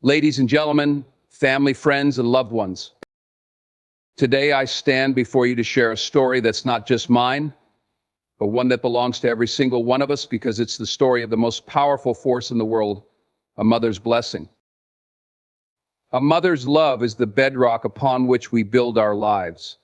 Ladies and gentlemen, family, friends, and loved ones, today I stand before you to share a story that's not just mine, but one that belongs to every single one of us because it's the story of the most powerful force in the world, a mother's blessing. A mother's love is the bedrock upon which we build our lives.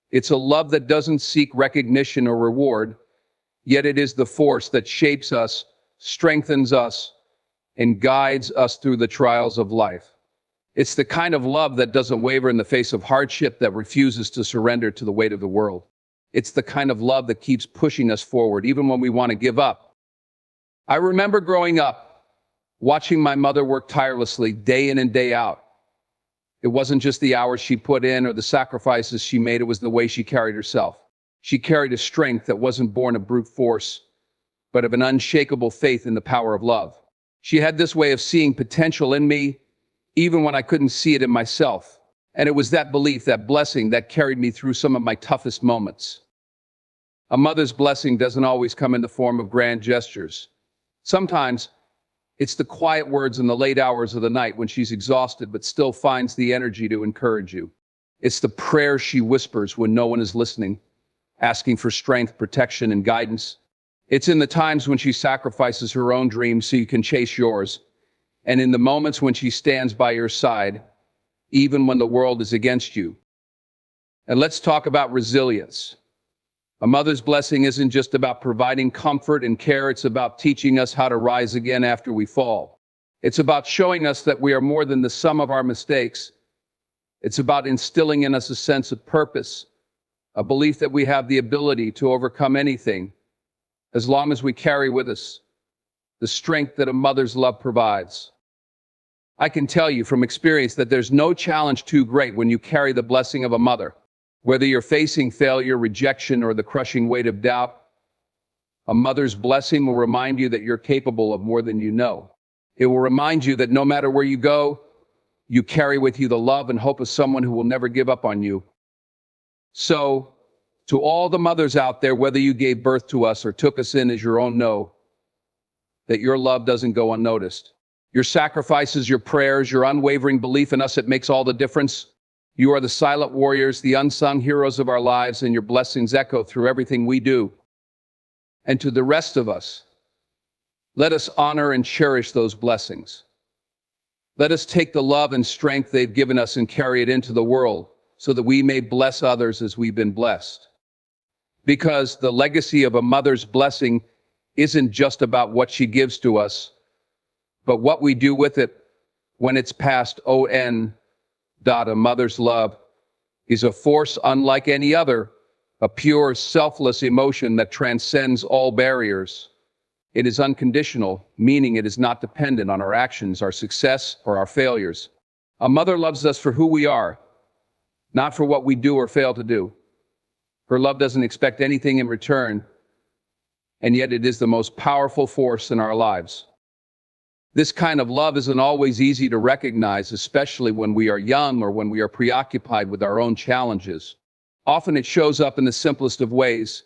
It's a love that doesn't seek recognition or reward, yet it is the force that shapes us, strengthens us, and guides us through the trials of life. It's the kind of love that doesn't waver in the face of hardship, that refuses to surrender to the weight of the world. It's the kind of love that keeps pushing us forward, even when we want to give up. I remember growing up, watching my mother work tirelessly, day in and day out. It wasn't just the hours she put in or the sacrifices she made, it was the way she carried herself. She carried a strength that wasn't born of brute force, but of an unshakable faith in the power of love. She had this way of seeing potential in me, even when I couldn't see it in myself. And it was that belief, that blessing, that carried me through some of my toughest moments. A mother's blessing doesn't always come in the form of grand gestures. Sometimes it's the quiet words in the late hours of the night when she's exhausted but still finds the energy to encourage you. It's the prayers she whispers when no one is listening, asking for strength, protection, and guidance. It's in the times when she sacrifices her own dreams so you can chase yours, and in the moments when she stands by your side, even when the world is against you. And let's talk about resilience. A mother's blessing isn't just about providing comfort and care, it's about teaching us how to rise again after we fall. It's about showing us that we are more than the sum of our mistakes. It's about instilling in us a sense of purpose, a belief that we have the ability to overcome anything, as long as we carry with us the strength that a mother's love provides. I can tell you from experience that there's no challenge too great when you carry the blessing of a mother. Whether you're facing failure, rejection, or the crushing weight of doubt, a mother's blessing will remind you that you're capable of more than you know. It will remind you that no matter where you go, you carry with you the love and hope of someone who will never give up on you. So, to all the mothers out there, whether you gave birth to us or took us in as your own, know that your love doesn't go unnoticed. Your sacrifices, your prayers, your unwavering belief in us, it makes all the difference. You are the silent warriors, the unsung heroes of our lives, and your blessings echo through everything we do. And to the rest of us, let us honor and cherish those blessings. Let us take the love and strength they've given us and carry it into the world so that we may bless others as we've been blessed. Because the legacy of a mother's blessing isn't just about what she gives to us, but what we do with it when it's passed on. A mother's love is a force unlike any other, a pure, selfless emotion that transcends all barriers. It is unconditional, meaning it is not dependent on our actions, our success, or our failures. A mother loves us for who we are, not for what we do or fail to do. Her love doesn't expect anything in return, and yet it is the most powerful force in our lives. This kind of love isn't always easy to recognize, especially when we are young or when we are preoccupied with our own challenges. Often it shows up in the simplest of ways.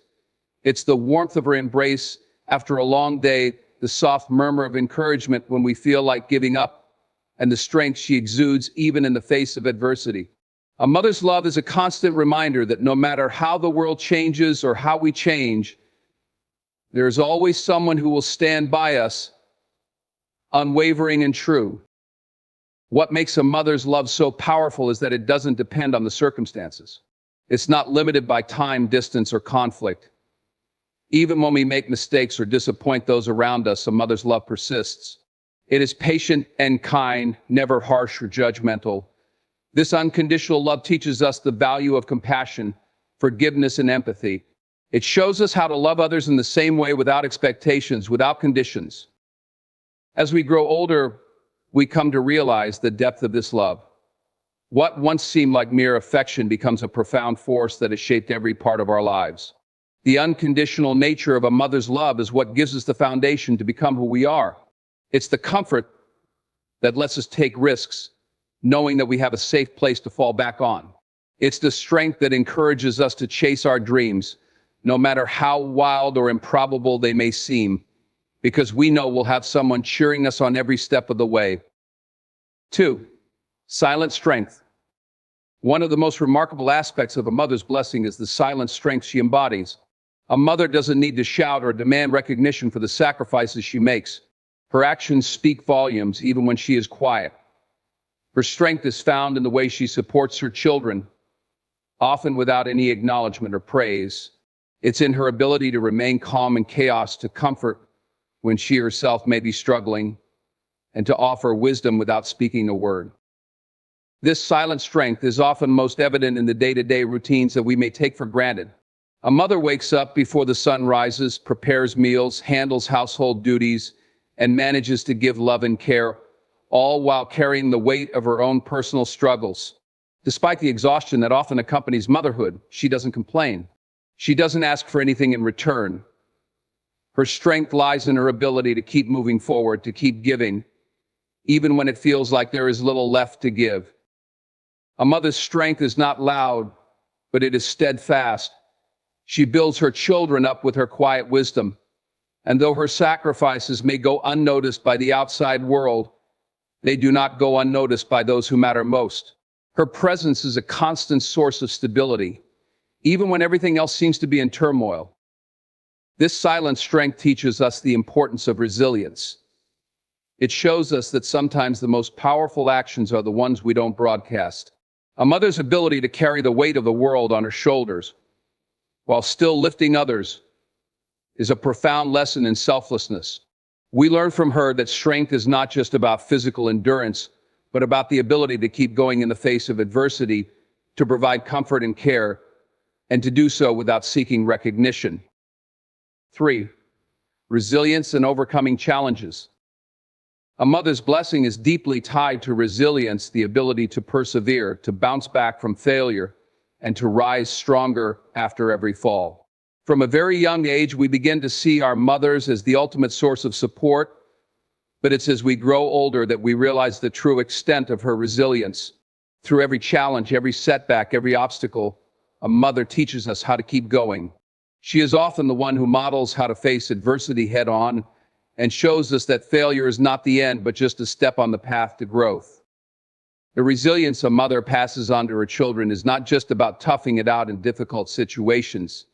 It's the warmth of her embrace after a long day, the soft murmur of encouragement when we feel like giving up, and the strength she exudes even in the face of adversity. A mother's love is a constant reminder that no matter how the world changes or how we change, there is always someone who will stand by us, unwavering and true. What makes a mother's love so powerful is that it doesn't depend on the circumstances. It's not limited by time, distance, or conflict. Even when we make mistakes or disappoint those around us, a mother's love persists. It is patient and kind, never harsh or judgmental. This unconditional love teaches us the value of compassion, forgiveness, and empathy. It shows us how to love others in the same way, without expectations, without conditions. As we grow older, we come to realize the depth of this love. What once seemed like mere affection becomes a profound force that has shaped every part of our lives. The unconditional nature of a mother's love is what gives us the foundation to become who we are. It's the comfort that lets us take risks, knowing that we have a safe place to fall back on. It's the strength that encourages us to chase our dreams, no matter how wild or improbable they may seem, because we know we'll have someone cheering us on every step of the way. 2. Silent strength. One of the most remarkable aspects of a mother's blessing is the silent strength she embodies. A mother doesn't need to shout or demand recognition for the sacrifices she makes. Her actions speak volumes even when she is quiet. Her strength is found in the way she supports her children, often without any acknowledgement or praise. It's in her ability to remain calm in chaos, to comfort when she herself may be struggling, and to offer wisdom without speaking a word. This silent strength is often most evident in the day-to-day routines that we may take for granted. A mother wakes up before the sun rises, prepares meals, handles household duties, and manages to give love and care, all while carrying the weight of her own personal struggles. Despite the exhaustion that often accompanies motherhood, she doesn't complain. She doesn't ask for anything in return. Her strength lies in her ability to keep moving forward, to keep giving, even when it feels like there is little left to give. A mother's strength is not loud, but it is steadfast. She builds her children up with her quiet wisdom, and though her sacrifices may go unnoticed by the outside world, they do not go unnoticed by those who matter most. Her presence is a constant source of stability, even when everything else seems to be in turmoil. This silent strength teaches us the importance of resilience. It shows us that sometimes the most powerful actions are the ones we don't broadcast. A mother's ability to carry the weight of the world on her shoulders, while still lifting others, is a profound lesson in selflessness. We learn from her that strength is not just about physical endurance, but about the ability to keep going in the face of adversity, to provide comfort and care, and to do so without seeking recognition. 3. Resilience and overcoming challenges. A mother's blessing is deeply tied to resilience, the ability to persevere, to bounce back from failure, and to rise stronger after every fall. From a very young age, we begin to see our mothers as the ultimate source of support, but it's as we grow older that we realize the true extent of her resilience. Through every challenge, every setback, every obstacle, a mother teaches us how to keep going. She is often the one who models how to face adversity head-on, and shows us that failure is not the end, but just a step on the path to growth. The resilience a mother passes on to her children is not just about toughing it out in difficult situations,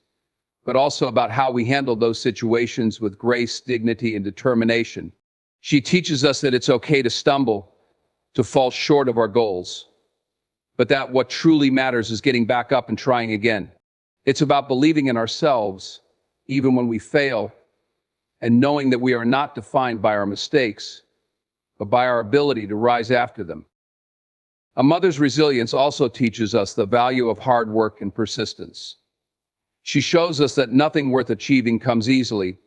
but also about how we handle those situations with grace, dignity, and determination. She teaches us that it's okay to stumble, to fall short of our goals, but that what truly matters is getting back up and trying again. It's about believing in ourselves, even when we fail, and knowing that we are not defined by our mistakes, but by our ability to rise after them. A mother's resilience also teaches us the value of hard work and persistence. She shows us that nothing worth achieving comes easily,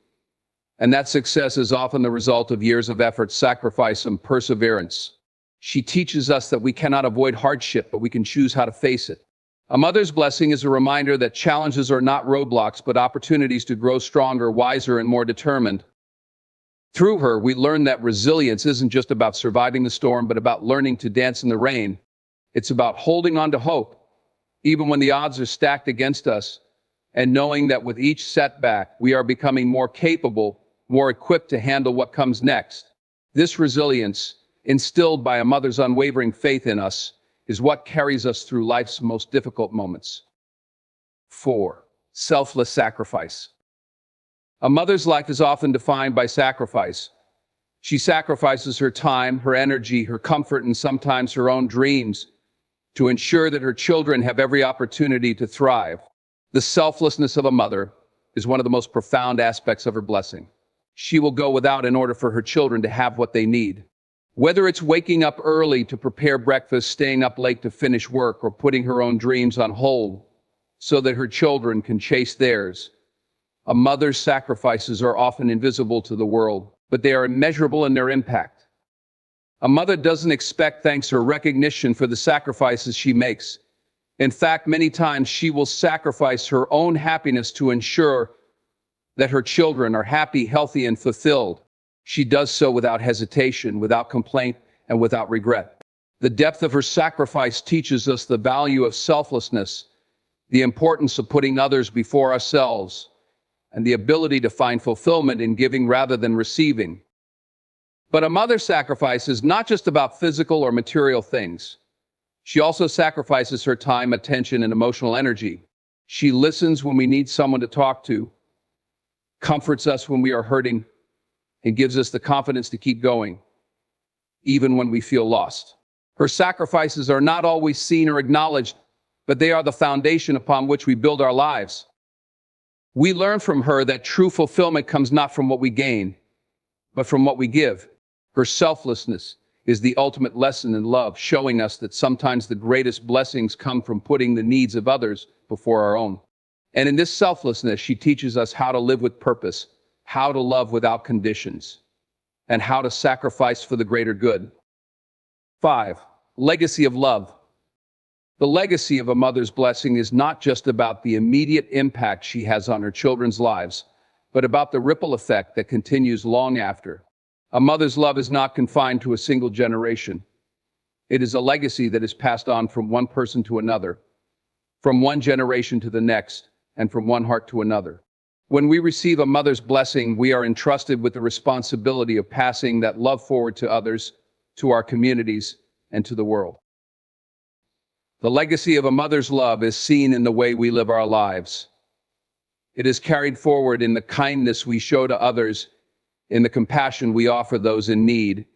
and that success is often the result of years of effort, sacrifice, and perseverance. She teaches us that we cannot avoid hardship, but we can choose how to face it. A mother's blessing is a reminder that challenges are not roadblocks, but opportunities to grow stronger, wiser, and more determined. Through her, we learn that resilience isn't just about surviving the storm, but about learning to dance in the rain. It's about holding on to hope, even when the odds are stacked against us, and knowing that with each setback, we are becoming more capable, more equipped to handle what comes next. This resilience, instilled by a mother's unwavering faith in us, is what carries us through life's most difficult moments. 4. Selfless sacrifice. A mother's life is often defined by sacrifice. She sacrifices her time, her energy, her comfort, and sometimes her own dreams to ensure that her children have every opportunity to thrive. The selflessness of a mother is one of the most profound aspects of her blessing. She will go without in order for her children to have what they need. Whether it's waking up early to prepare breakfast, staying up late to finish work, or putting her own dreams on hold so that her children can chase theirs, a mother's sacrifices are often invisible to the world, but they are immeasurable in their impact. A mother doesn't expect thanks or recognition for the sacrifices she makes. In fact, many times she will sacrifice her own happiness to ensure that her children are happy, healthy, and fulfilled. She does so without hesitation, without complaint, and without regret. The depth of her sacrifice teaches us the value of selflessness, the importance of putting others before ourselves, and the ability to find fulfillment in giving rather than receiving. But a mother's sacrifice is not just about physical or material things. She also sacrifices her time, attention, and emotional energy. She listens when we need someone to talk to, comforts us when we are hurting, and gives us the confidence to keep going, even when we feel lost. Her sacrifices are not always seen or acknowledged, but they are the foundation upon which we build our lives. We learn from her that true fulfillment comes not from what we gain, but from what we give. Her selflessness is the ultimate lesson in love, showing us that sometimes the greatest blessings come from putting the needs of others before our own. And in this selflessness, she teaches us how to live with purpose, how to love without conditions, and how to sacrifice for the greater good. 5. Legacy of love. The legacy of a mother's blessing is not just about the immediate impact she has on her children's lives, but about the ripple effect that continues long after. A mother's love is not confined to a single generation. It is a legacy that is passed on from one person to another, from one generation to the next, and from one heart to another. When we receive a mother's blessing, we are entrusted with the responsibility of passing that love forward to others, to our communities, and to the world. The legacy of a mother's love is seen in the way we live our lives. It is carried forward in the kindness we show to others, in the compassion we offer those in need,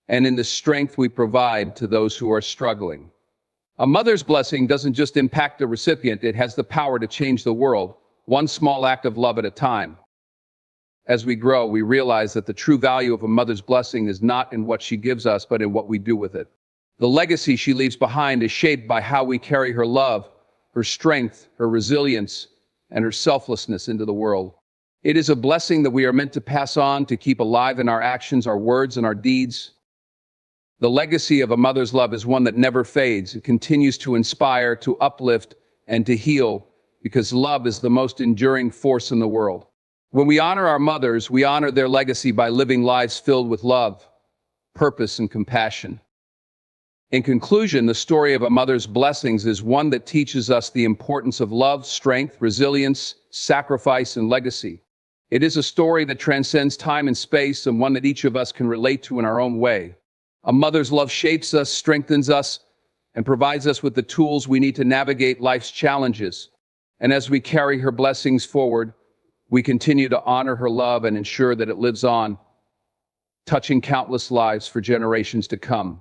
and in the strength we provide to those who are struggling. A mother's blessing doesn't just impact the recipient, it has the power to change the world, one small act of love at a time. As we grow, we realize that the true value of a mother's blessing is not in what she gives us, but in what we do with it. The legacy she leaves behind is shaped by how we carry her love, her strength, her resilience, and her selflessness into the world. It is a blessing that we are meant to pass on, to keep alive in our actions, our words, and our deeds. The legacy of a mother's love is one that never fades. It continues to inspire, to uplift, and to heal, because love is the most enduring force in the world. When we honor our mothers, we honor their legacy by living lives filled with love, purpose, and compassion. In conclusion, the story of a mother's blessings is one that teaches us the importance of love, strength, resilience, sacrifice, and legacy. It is a story that transcends time and space, and one that each of us can relate to in our own way. A mother's love shapes us, strengthens us, and provides us with the tools we need to navigate life's challenges. And as we carry her blessings forward, we continue to honor her love and ensure that it lives on, touching countless lives for generations to come.